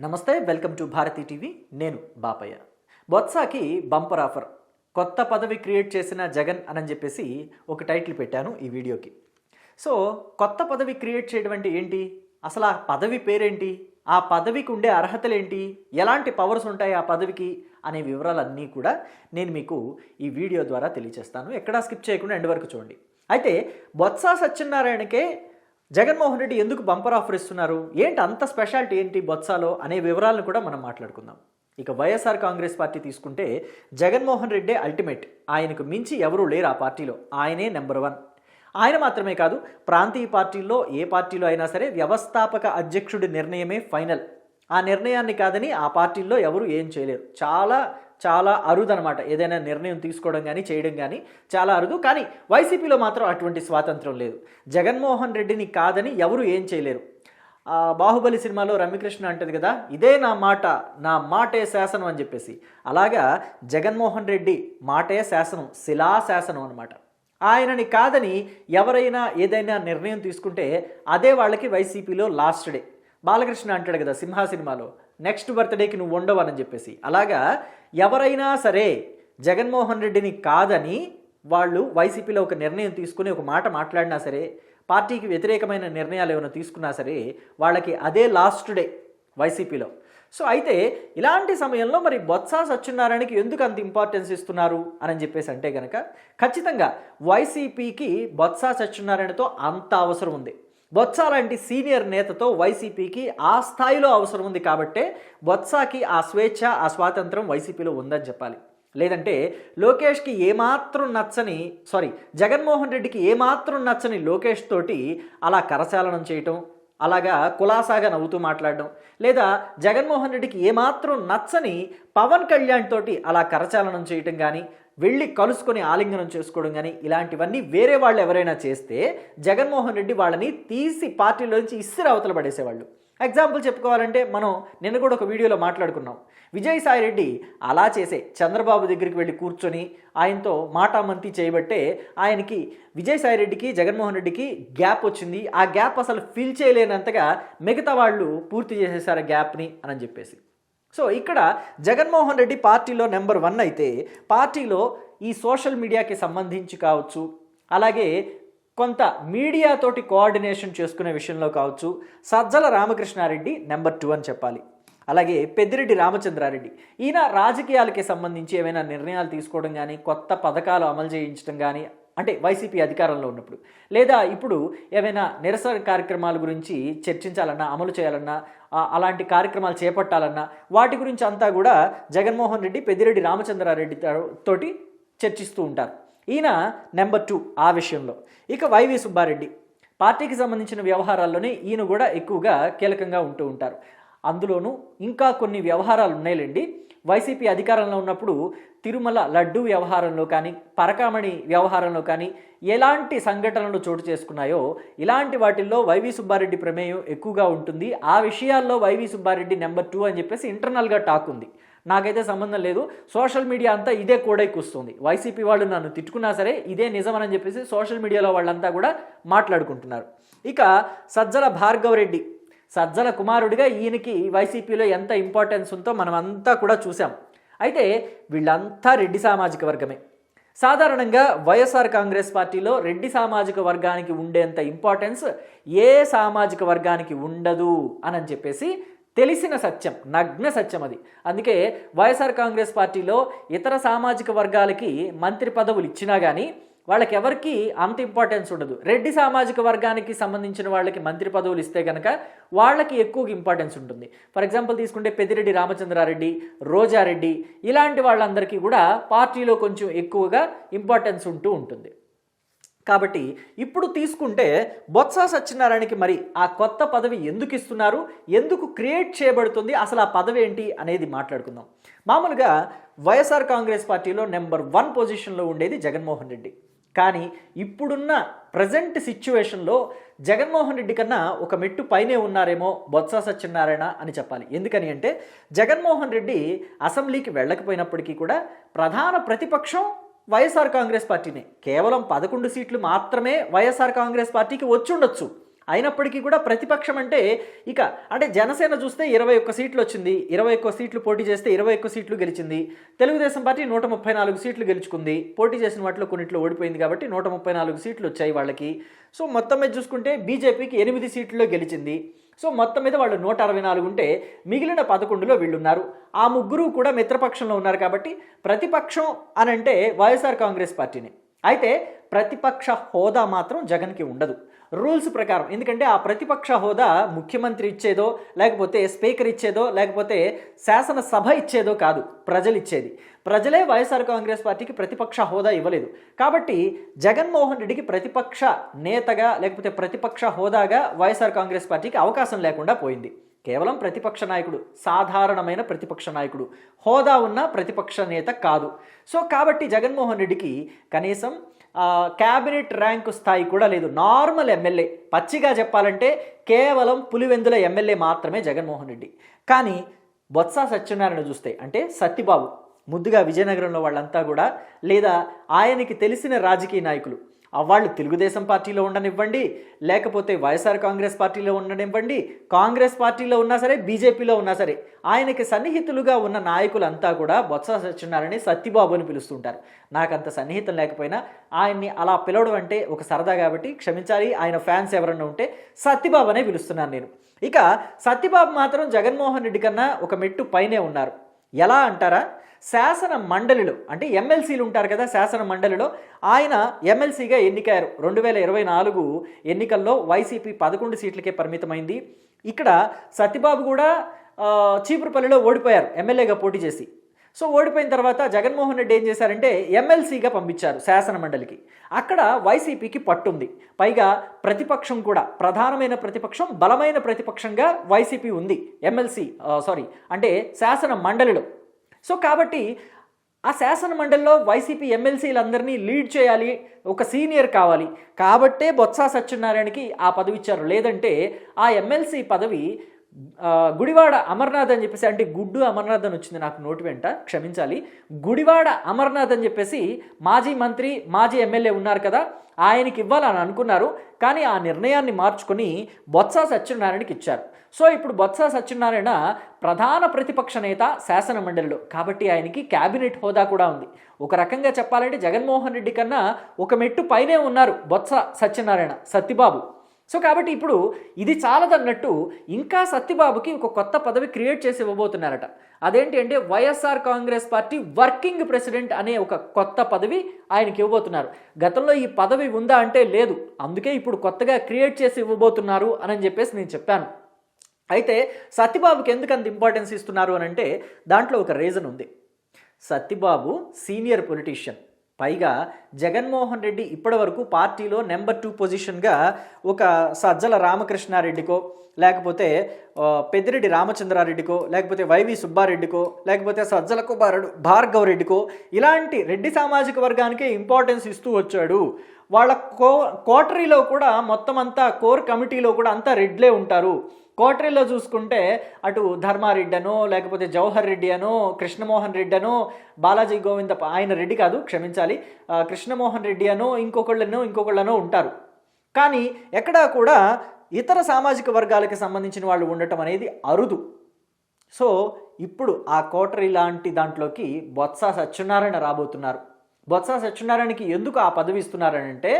నమస్తే, welcome to Bharati TV. నేను Bapayya. బొత్సాకి bumper offer. కొత్త పదవి క్రియేట్ చేసిన జగన్ అని చెప్పేసి ఒక టైటిల్ పెట్టాను ఈ వీడియోకి. సో కొత్త పదవి క్రియేట్ చేయడం అంటే ఏంటి, అసలు ఆ పదవి పేరేంటి, ఆ పదవికి ఉండే అర్హతలు ఏంటి, ఎలాంటి పవర్స్ ఉంటాయి ఆ పదవికి అనే వివరాలన్నీ కూడా నేను మీకు ఈ వీడియో ద్వారా తెలియజేస్తాను. ఎక్కడా స్కిప్ చేయకుండా ఎండ్ వరకు చూడండి. అయితే బొత్స సత్యనారాయణకే జగన్మోహన్ రెడ్డి ఎందుకు బంపర్ ఆఫర్ ఇస్తున్నారు, ఏంటి అంత స్పెషాలిటీ ఏంటి బొత్సాలో అనే వివరాలను కూడా మనం మాట్లాడుకుందాం. ఇక వైఎస్ఆర్ కాంగ్రెస్ పార్టీ తీసుకుంటే జగన్మోహన్ రెడ్డే అల్టిమేట్. ఆయనకు మించి ఎవరూ లేరు ఆ పార్టీలో, ఆయనే నెంబర్ 1. ఆయన మాత్రమే కాదు, ప్రాంతీయ పార్టీల్లో ఏ పార్టీలో అయినా సరే వ్యవస్థాపక అధ్యక్షుడి నిర్ణయమే ఫైనల్. ఆ నిర్ణయాన్ని కాదని ఆ పార్టీల్లో ఎవరు ఏం చేయలేరు. చాలా చాలా అరుదు అనమాట ఏదైనా నిర్ణయం తీసుకోవడం కానీ చేయడం కానీ చాలా అరుదు. కానీ వైసీపీలో మాత్రం అటువంటి స్వాతంత్రం లేదు. జగన్మోహన్ రెడ్డిని కాదని ఎవరు ఏం చేయలేరు. బాహుబలి సినిమాలో రమ్యకృష్ణ అంటది కదా, ఇదే నా మాట, నా మాటే శాసనం అని చెప్పేసి. అలాగా జగన్మోహన్ రెడ్డి మాటే శాసనం, శిలాశాసనం అనమాట. ఆయనని కాదని ఎవరైనా ఏదైనా నిర్ణయం తీసుకుంటే అదే వాళ్ళకి వైసీపీలో లాస్ట్ డే. బాలకృష్ణ అంటాడు కదా సింహా సినిమాలో, నెక్స్ట్ బర్త్డేకి నువ్వు ఉండవని చెప్పేసి. అలాగా ఎవరైనా సరే జగన్మోహన్ రెడ్డిని కాదని వాళ్ళు వైసీపీలో ఒక నిర్ణయం తీసుకుని ఒక మాట మాట్లాడినా సరే, పార్టీకి వ్యతిరేకమైన నిర్ణయాలు ఏమైనా తీసుకున్నా సరే వాళ్ళకి అదే లాస్ట్ డే వైసీపీలో. సో అయితే ఇలాంటి సమయంలో మరి బొత్స సత్యనారాయణకి ఎందుకు అంత ఇంపార్టెన్స్ ఇస్తున్నారు అని చెప్పేసి అంటే కనుక ఖచ్చితంగా వైసీపీకి బొత్స సత్యనారాయణతో అంత అవసరం ఉంది. బొత్స లాంటి సీనియర్ నేతతో వైసీపీకి ఆ స్థాయిలో అవసరం ఉంది కాబట్టే బొత్సకి ఆ స్వేచ్ఛ, ఆ స్వాతంత్రం వైసీపీలో ఉందని చెప్పాలి. లేదంటే లోకేష్కి ఏమాత్రం నచ్చని జగన్మోహన్ రెడ్డికి ఏమాత్రం నచ్చని లోకేష్ తోటి అలా కరచాలనం చేయటం, అలాగా కులాసాగా నవ్వుతూ మాట్లాడడం, లేదా జగన్మోహన్ రెడ్డికి ఏమాత్రం నచ్చని పవన్ కళ్యాణ్ తోటి అలా కరచాలనం చేయటం కానీ, వెళ్ళి కలుసుకొని ఆలింగనం చేసుకోవడం కానీ, ఇలాంటివన్నీ వేరే వాళ్ళు ఎవరైనా చేస్తే జగన్మోహన్ రెడ్డి వాళ్ళని తీసి పార్టీలోంచి ఇసిరి అవతల పడేసేవాళ్ళు. ఎగ్జాంపుల్ చెప్పుకోవాలంటే మనం నిన్న కూడా ఒక వీడియోలో మాట్లాడుకున్నాం. విజయసాయిరెడ్డి అలా చేసే చంద్రబాబు దగ్గరికి వెళ్ళి కూర్చొని ఆయనతో మాటామంతి చేయబట్టే ఆయనకి విజయసాయిరెడ్డికి జగన్మోహన్ రెడ్డికి గ్యాప్ వచ్చింది. ఆ గ్యాప్ అసలు ఫిల్ చేయలేనంతగా మిగతా వాళ్ళు పూర్తి చేసేసారు గ్యాప్ని అని చెప్పేసి. సో ఇక్కడ జగన్మోహన్ రెడ్డి పార్టీలో నెంబర్ 1 అయితే, పార్టీలో ఈ సోషల్ మీడియాకి సంబంధించి కావచ్చు, అలాగే కొంత మీడియాతోటి కోఆర్డినేషన్ చేసుకునే విషయంలో కావచ్చు, సజ్జల రామకృష్ణారెడ్డి నెంబర్ 2 అని చెప్పాలి. అలాగే పెద్దిరెడ్డి రామచంద్రారెడ్డి, ఈయన రాజకీయాలకి సంబంధించి ఏమైనా నిర్ణయాలు తీసుకోవడం కానీ, కొత్త పథకాలు అమలు చేయించడం కానీ, అంటే వైసీపీ అధికారంలో ఉన్నప్పుడు, లేదా ఇప్పుడు ఏమైనా నిరసన కార్యక్రమాల గురించి చర్చించాలన్నా, అమలు చేయాలన్నా, అలాంటి కార్యక్రమాలు చేపట్టాలన్నా వాటి గురించి అంతా కూడా జగన్మోహన్ రెడ్డి పెద్దిరెడ్డి రామచంద్రారెడ్డి తోటి చర్చిస్తూ ఉంటారు. ఈయన నెంబర్ 2 ఆ విషయంలో. ఇక వైవి సుబ్బారెడ్డి పార్టీకి సంబంధించిన వ్యవహారాల్లోనే ఈయన కూడా ఎక్కువగా కీలకంగా ఉంటూ ఉంటారు. అందులోనూ ఇంకా కొన్ని వ్యవహారాలు ఉన్నాయిలేండి. వైసీపీ అధికారంలో ఉన్నప్పుడు తిరుమల లడ్డూ వ్యవహారంలో కానీ, పరకామణి వ్యవహారంలో కానీ ఎలాంటి సంఘటనలు చోటు చేసుకున్నాయో ఇలాంటి వాటిల్లో వైవి సుబ్బారెడ్డి ప్రమేయం ఎక్కువగా ఉంటుంది. ఆ విషయాల్లో వైవి సుబ్బారెడ్డి నెంబర్ 2 అని చెప్పేసి ఇంటర్నల్గా టాక్ ఉంది. నాకైతే సంబంధం లేదు, సోషల్ మీడియా అంతా ఇదే కూడైకొస్తుంది. వైసీపీ వాళ్ళు నన్ను తిట్టుకున్నా సరే ఇదే నిజమని చెప్పేసి సోషల్ మీడియాలో వాళ్ళంతా కూడా మాట్లాడుకుంటున్నారు. ఇక సజ్జల భార్గవరెడ్డి, సజ్జల కుమారుడిగా ఈయనకి వైసీపీలో ఎంత ఇంపార్టెన్స్ ఉందో మనం అంతా కూడా చూసాం. అయితే వీళ్ళంతా రెడ్డి సామాజిక వర్గమే. సాధారణంగా వైఎస్ఆర్ కాంగ్రెస్ పార్టీలో రెడ్డి సామాజిక వర్గానికి ఉండేంత ఇంపార్టెన్స్ ఏ సామాజిక వర్గానికి ఉండదు అని చెప్పేసి తెలిసిన సత్యం, నగ్న సత్యం అది. అందుకే వైఎస్ఆర్ కాంగ్రెస్ పార్టీలో ఇతర సామాజిక వర్గాలకి మంత్రి పదవులు ఇచ్చినా కానీ వాళ్ళకి ఎవరికి అంత ఇంపార్టెన్స్ ఉండదు. రెడ్డి సామాజిక వర్గానికి సంబంధించిన వాళ్ళకి మంత్రి పదవులు ఇస్తే కనుక వాళ్ళకి ఎక్కువ ఇంపార్టెన్స్ ఉంటుంది. ఫర్ ఎగ్జాంపుల్ తీసుకుంటే పెద్దిరెడ్డి రామచంద్రారెడ్డి, రోజారెడ్డి ఇలాంటి వాళ్ళందరికీ కూడా పార్టీలో కొంచెం ఎక్కువగా ఇంపార్టెన్స్ ఉంటూ ఉంటుంది. కాబట్టి ఇప్పుడు తీసుకుంటే బొత్స సత్యనారాయణకి మరి ఆ కొత్త పదవి ఎందుకు ఇస్తున్నారు, ఎందుకు క్రియేట్ చేయబడుతుంది, అసలు ఆ పదవి ఏంటి అనేది మాట్లాడుకుందాం. మామూలుగా వైఎస్ఆర్ కాంగ్రెస్ పార్టీలో నెంబర్ 1 పొజిషన్లో ఉండేది జగన్మోహన్ రెడ్డి. కానీ ఇప్పుడున్న ప్రజెంట్ సిచ్యువేషన్లో జగన్మోహన్ రెడ్డి కన్నా ఒక మెట్టు పైనే ఉన్నారేమో బొత్స సత్యనారాయణ అని చెప్పాలి. ఎందుకని అంటే జగన్మోహన్ రెడ్డి అసెంబ్లీకి వెళ్ళకపోయినప్పటికీ కూడా ప్రధాన ప్రతిపక్షం వైఎస్ఆర్ కాంగ్రెస్ పార్టీనే. కేవలం 11 సీట్లు మాత్రమే వైఎస్ఆర్ కాంగ్రెస్ పార్టీకి వచ్చి ఉండొచ్చు. అయినప్పటికీ కూడా ప్రతిపక్షం అంటే అంటే జనసేన చూస్తే 21 సీట్లు వచ్చింది, 21 సీట్లు పోటీ చేస్తే 21 సీట్లు గెలిచింది. తెలుగుదేశం పార్టీ 134 సీట్లు గెలుచుకుంది, పోటీ చేసిన వాటిలో కొన్నిట్లో ఓడిపోయింది కాబట్టి 134 సీట్లు వచ్చాయి వాళ్ళకి. సో మొత్తం మీద చూసుకుంటే బీజేపీకి 8 సీట్లలో గెలిచింది. సో మొత్తం మీద వాళ్ళు 164 ఉంటే మిగిలిన 11లో వీళ్ళున్నారు. ఆ ముగ్గురు కూడా మిత్రపక్షంలో ఉన్నారు కాబట్టి ప్రతిపక్షం అని అంటే వైఎస్ఆర్ కాంగ్రెస్ పార్టీని. అయితే ప్రతిపక్ష హోదా మాత్రం జగన్కి ఉండదు రూల్స్ ప్రకారం. ఎందుకంటే ఆ ప్రతిపక్ష హోదా ముఖ్యమంత్రి ఇచ్చేదో, లేకపోతే స్పీకర్ ఇచ్చేదో, లేకపోతే శాసనసభ ఇచ్చేదో కాదు, ప్రజలు ఇచ్చేది. ప్రజలే వైఎస్ఆర్ కాంగ్రెస్ పార్టీకి ప్రతిపక్ష హోదా ఇవ్వలేదు. కాబట్టి జగన్మోహన్ రెడ్డికి ప్రతిపక్ష నేతగా లేకపోతే ప్రతిపక్ష హోదాగా వైఎస్ఆర్ కాంగ్రెస్ పార్టీకి అవకాశం లేకుండా పోయింది. కేవలం ప్రతిపక్ష నాయకుడు, సాధారణమైన ప్రతిపక్ష నాయకుడు, హోదా ఉన్న ప్రతిపక్ష నేత కాదు. సో కాబట్టి జగన్మోహన్ రెడ్డికి కనీసం క్యాబినెట్ ర్యాంకు స్థాయి కూడా లేదు. నార్మల్ ఎమ్మెల్యే, పచ్చిగా చెప్పాలంటే కేవలం పులివెందుల ఎమ్మెల్యే మాత్రమే జగన్మోహన్ రెడ్డి. కానీ బొత్స సత్యనారాయణ చూస్తే అంటే సత్యబాబు, ముద్దుగా విజయనగరంలో వాళ్ళంతా కూడా, లేదా ఆయనకి తెలిసిన రాజకీయ నాయకులు, వాళ్ళు తెలుగుదేశం పార్టీలో ఉండనివ్వండి, లేకపోతే వైఎస్ఆర్ కాంగ్రెస్ పార్టీలో ఉండనివ్వండి, కాంగ్రెస్ పార్టీలో ఉన్నా సరే, బీజేపీలో ఉన్నా సరే, ఆయనకి సన్నిహితులుగా ఉన్న నాయకులంతా కూడా బొత్స సత్యనారాయణ సత్యబాబు అని పిలుస్తుంటారు. నాకంత సన్నిహితం లేకపోయినా ఆయన్ని అలా పిలవడం అంటే ఒక సరదా కాబట్టి క్షమించాలి. ఆయన ఫ్యాన్స్ ఎవరన్నా ఉంటే సత్యబాబు అనే పిలుస్తున్నాను నేను. ఇక సత్యబాబు మాత్రం జగన్మోహన్ రెడ్డి కన్నా ఒక మెట్టు పైనే ఉన్నారు. ఎలా అంటారా, శాసన మండలిలో అంటే ఎమ్మెల్సీలు ఉంటారు కదా, శాసన మండలిలో ఆయన ఎమ్మెల్సీగా ఎన్నికయ్యారు. 2024 ఎన్నికల్లో వైసీపీ 11 సీట్లకే పరిమితమైంది. ఇక్కడ సత్యబాబు కూడా చీపురుపల్లిలో ఓడిపోయారు ఎమ్మెల్యేగా పోటీ చేసి. సో ఓడిపోయిన తర్వాత జగన్మోహన్ రెడ్డి ఏం చేశారంటే ఎమ్మెల్సీగా పంపించారు శాసన మండలికి. అక్కడ వైసీపీకి పట్టుంది. పైగా ప్రతిపక్షం కూడా, ప్రధానమైన ప్రతిపక్షం, బలమైన ప్రతిపక్షంగా వైసీపీ ఉంది అంటే శాసన మండలిలో. సో కాబట్టి ఆ శాసన మండలిలో వైసీపీ ఎమ్మెల్సీలందరినీ లీడ్ చేయాలి, ఒక సీనియర్ కావాలి. కాబట్టే బొత్స సత్యనారాయణకి ఆ పదవి ఇచ్చారు. లేదంటే ఆ ఎమ్మెల్సీ పదవి గుడివాడ అమర్నాథ్ అని చెప్పేసి, అంటే గుడ్డు అమర్నాథ్ అని వచ్చింది నాకు నోటి వెంట, క్షమించాలి, గుడివాడ అమర్నాథ్ అని చెప్పేసి మాజీ మంత్రి, మాజీ ఎమ్మెల్యే ఉన్నారు కదా, ఆయనకి ఇవ్వాలని అనుకున్నారు. కానీ ఆ నిర్ణయాన్ని మార్చుకొని బొత్స సత్యనారాయణకి ఇచ్చారు. సో ఇప్పుడు బొత్స సత్యనారాయణ ప్రధాన ప్రతిపక్ష నేత శాసన మండలిలో, కాబట్టి ఆయనకి క్యాబినెట్ హోదా కూడా ఉంది. ఒక రకంగా చెప్పాలంటే జగన్మోహన్ రెడ్డి కన్నా ఒక మెట్టు పైనే ఉన్నారు బొత్స సత్యనారాయణ, సత్యబాబు. సో కాబట్టి ఇప్పుడు ఇది చాలదన్నట్టు ఇంకా సత్యబాబుకి ఒక కొత్త పదవి క్రియేట్ చేసి ఇవ్వబోతున్నారట. అదేంటి అంటే YSR Congress party working president అనే ఒక కొత్త పదవి ఆయనకి ఇవ్వబోతున్నారు. గతంలో ఈ పదవి ఉందా అంటే లేదు, అందుకే ఇప్పుడు కొత్తగా క్రియేట్ చేసి ఇవ్వబోతున్నారు అని చెప్పేసి నేను చెప్పాను. అయితే సత్యబాబుకి ఎందుకు అంత ఇంపార్టెన్స్ ఇస్తున్నారు అని అంటే దాంట్లో ఒక రీజన్ ఉంది. సత్యబాబు సీనియర్ పొలిటీషియన్, పైగా జగన్మోహన్ రెడ్డి ఇప్పటి వరకు పార్టీలో నెంబర్ 2 పొజిషన్గా ఒక సజ్జల రామకృష్ణారెడ్డికో, లేకపోతే పెద్దిరెడ్డి రామచంద్రారెడ్డికో, లేకపోతే వైవి సుబ్బారెడ్డికో, లేకపోతే సజ్జల కుమారుడు భార్గవ్ రెడ్డికో, ఇలాంటి రెడ్డి సామాజిక వర్గానికే ఇంపార్టెన్స్ ఇస్తూ వచ్చాడు. వాళ్ళ కోటరీలో కూడా మొత్తం అంతా కోర్ కమిటీలో కూడా అంతా రెడ్లే ఉంటారు. కోటరీలో చూసుకుంటే అటు ధర్మారెడ్డి అనో, లేకపోతే జవహర్ రెడ్డి అనో, కృష్ణమోహన్ రెడ్డి అనో, బాలాజీ గోవింద, ఆయన రెడ్డి కాదు క్షమించాలి, కృష్ణమోహన్ రెడ్డి అనో ఇంకొకళ్ళనో ఉంటారు. కానీ ఎక్కడా కూడా ఇతర సామాజిక వర్గాలకు సంబంధించిన వాళ్ళు ఉండటం అనేది అరుదు. సో ఇప్పుడు ఆ కోటరీ లాంటి దాంట్లోకి బొత్స సత్యనారాయణ రాబోతున్నారు. బొత్స సత్యనారాయణకి ఎందుకు ఆ పదవి ఇస్తున్నారనంటే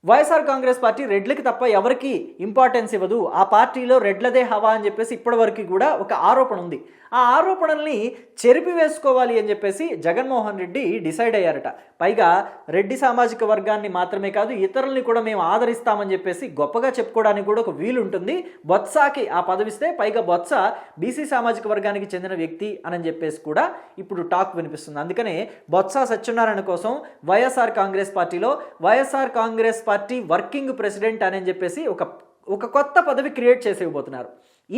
వైఎస్ఆర్ కాంగ్రెస్ పార్టీ రెడ్లకి తప్ప ఎవరికి ఇంపార్టెన్స్ ఇవ్వదు, ఆ పార్టీలో రెడ్లదే హవా అని చెప్పేసి ఇప్పటివరకు కూడా ఒక ఆరోపణ ఉంది. ఆ ఆరోపణల్ని చెరిపి వేసుకోవాలి అని చెప్పేసి జగన్మోహన్ రెడ్డి డిసైడ్ అయ్యారట. పైగా రెడ్డి సామాజిక వర్గాన్ని మాత్రమే కాదు ఇతరుల్ని కూడా మేము ఆదరిస్తామని చెప్పేసి గొప్పగా చెప్పుకోవడానికి కూడా ఒక వీలు ఉంటుంది బొత్సకి ఆ పదవిస్తే. పైగా బొత్స బీసీ సామాజిక వర్గానికి చెందిన వ్యక్తి అని చెప్పేసి కూడా ఇప్పుడు టాక్ వినిపిస్తుంది. అందుకనే బొత్స సత్యనారాయణ కోసం వైఎస్ఆర్ కాంగ్రెస్ పార్టీలో YSR Congress party working president అని చెప్పేసి ఒక కొత్త పదవి క్రియేట్ చేసి ఇవ్వబోతున్నారు.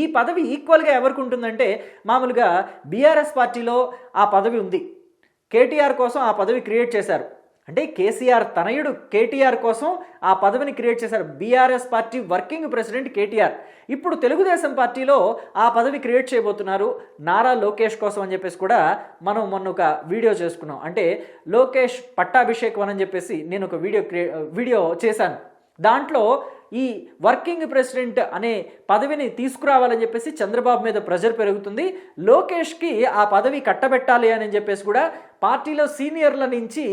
ఈ పదవి ఈక్వల్గా ఎవరికి ఉంటుందంటే మామూలుగా బీఆర్ఎస్ పార్టీలో ఆ పదవి ఉంది, కేటీఆర్ కోసం ఆ పదవి క్రియేట్ చేశారు. అంటే కేసీఆర్ తనయుడు కేటీఆర్ కోసం ఆ పదవిని క్రియేట్ చేశారు. BRS party working president KTR. ఇప్పుడు తెలుగుదేశం పార్టీలో ఆ పదవి క్రియేట్ చేయబోతున్నారు నారా లోకేష్ కోసం అని చెప్పేసి కూడా మనం మొన్న ఒక వీడియో చేసుకున్నాం. అంటే లోకేష్ పట్టాభిషేకం అని చెప్పేసి నేను ఒక వీడియో చేశాను. దాంట్లో ఈ వర్కింగ్ ప్రెసిడెంట్ అనే పదవిని తీసుకురావాలని చెప్పేసి చంద్రబాబు మీద ప్రెషర్ పెరుగుతుంది. లోకేష్కి ఆ పదవి కట్టబెట్టాలి అని చెప్పేసి కూడా పార్టీలో సీనియర్ల నుంచి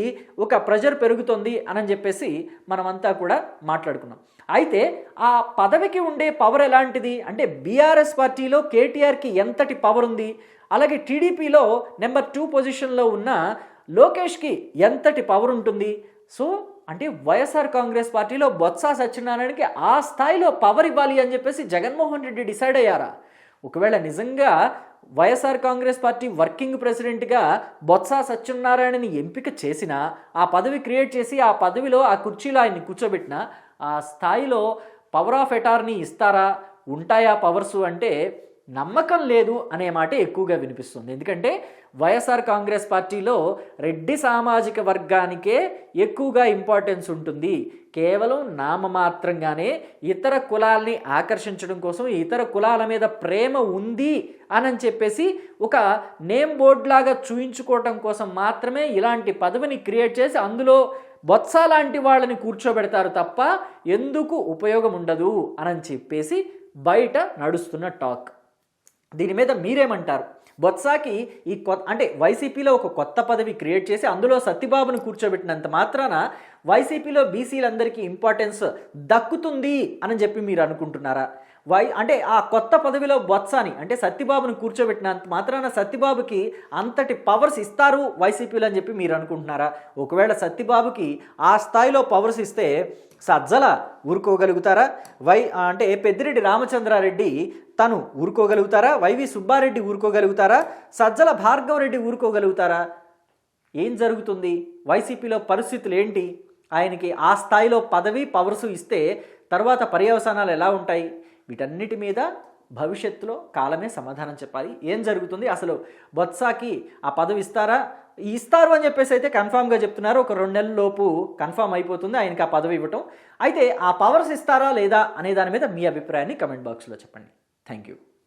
ఒక ప్రెషర్ పెరుగుతుంది అని చెప్పేసి మనమంతా కూడా మాట్లాడుకున్నాం. అయితే ఆ పదవికి ఉండే పవర్ ఎలాంటిది అంటే బీఆర్ఎస్ పార్టీలో కేటీఆర్కి ఎంతటి పవర్ ఉంది, అలాగే టీడీపీలో నెంబర్ 2 పొజిషన్లో ఉన్న లోకేష్కి ఎంతటి పవర్ ఉంటుంది. సో అంటే వైఎస్ఆర్ కాంగ్రెస్ పార్టీలో బొత్స సత్యనారాయణకి ఆ స్థాయిలో పవర్ ఇవ్వాలి అని చెప్పేసి జగన్మోహన్ రెడ్డి డిసైడ్ అయ్యారా? ఒకవేళ నిజంగా వైఎస్ఆర్ కాంగ్రెస్ పార్టీ వర్కింగ్ ప్రెసిడెంట్గా బొత్స సత్యనారాయణని ఎంపిక చేసినా, ఆ పదవి క్రియేట్ చేసి ఆ పదవిలో ఆ కుర్చీలో ఆయన్ని కూర్చోబెట్టినా ఆ స్థాయిలో పవర్ ఆఫ్ అటార్నీ ఇస్తారా, ఉంటాయా పవర్సు అంటే నమ్మకం లేదు అనే మాట ఎక్కువగా వినిపిస్తుంది. ఎందుకంటే వైఎస్ఆర్ కాంగ్రెస్ పార్టీలో రెడ్డి సామాజిక వర్గానికే ఎక్కువగా ఇంపార్టెన్స్ ఉంటుంది. కేవలం నామమాత్రంగానే ఇతర కులాల్ని ఆకర్షించడం కోసం, ఇతర కులాల మీద ప్రేమ ఉంది అని చెప్పేసి ఒక నేమ్ బోర్డ్ లాగా చూయించుకోవటం కోసం మాత్రమే ఇలాంటి పదవిని క్రియేట్ చేసి అందులో బొత్స లాంటి వాళ్ళని కూర్చోబెడతారు తప్ప ఎందుకు ఉపయోగం ఉండదు అని చెప్పేసి బయట నడుస్తున్న టాక్. దీని మీద మీరేమంటారు? బొత్సాకి అంటే వైసీపీలో ఒక కొత్త పదవి క్రియేట్ చేసి అందులో సత్యబాబును కూర్చోబెట్టినంత మాత్రాన వైసీపీలో బీసీలందరికీ ఇంపార్టెన్స్ దక్కుతుంది అని చెప్పి మీరు అనుకుంటున్నారా? అంటే ఆ కొత్త పదవిలో బొత్సాని అంటే సత్యబాబును కూర్చోబెట్టినంత మాత్రాన సత్యబాబుకి అంతటి పవర్స్ ఇస్తారు వైసీపీలో అని చెప్పి మీరు అనుకుంటున్నారా? ఒకవేళ సత్యబాబుకి ఆ స్థాయిలో పవర్స్ ఇస్తే సజ్జల ఊరుకోగలుగుతారా? అంటే పెద్దిరెడ్డి రామచంద్రారెడ్డి తను ఊరుకోగలుగుతారా? వైవి సుబ్బారెడ్డి ఊరుకోగలుగుతారా? సజ్జల భార్గవరెడ్డి ఊరుకోగలుగుతారా? ఏం జరుగుతుంది? వైసీపీలో పరిస్థితులు ఏంటి? ఆయనకి ఆ స్థాయిలో పదవి పవర్సు ఇస్తే తర్వాత పర్యవసానాలు ఎలా ఉంటాయి? వీటన్నిటి మీద భవిష్యత్తులో కాలమే సమాధానం చెప్పాలి. ఏం జరుగుతుంది అసలు? బొత్సాకి ఆ పదవి ఇస్తారు అని చెప్పేసి అయితే కన్ఫామ్గా చెప్తున్నారు. ఒక 2 నెలల లోపు కన్ఫామ్ అయిపోతుంది ఆయనకి ఆ పదవి ఇవ్వటం. అయితే ఆ పవర్స్ ఇస్తారా లేదా అనే దాని మీద మీ అభిప్రాయాన్ని కమెంట్ బాక్స్లో చెప్పండి. Thank you.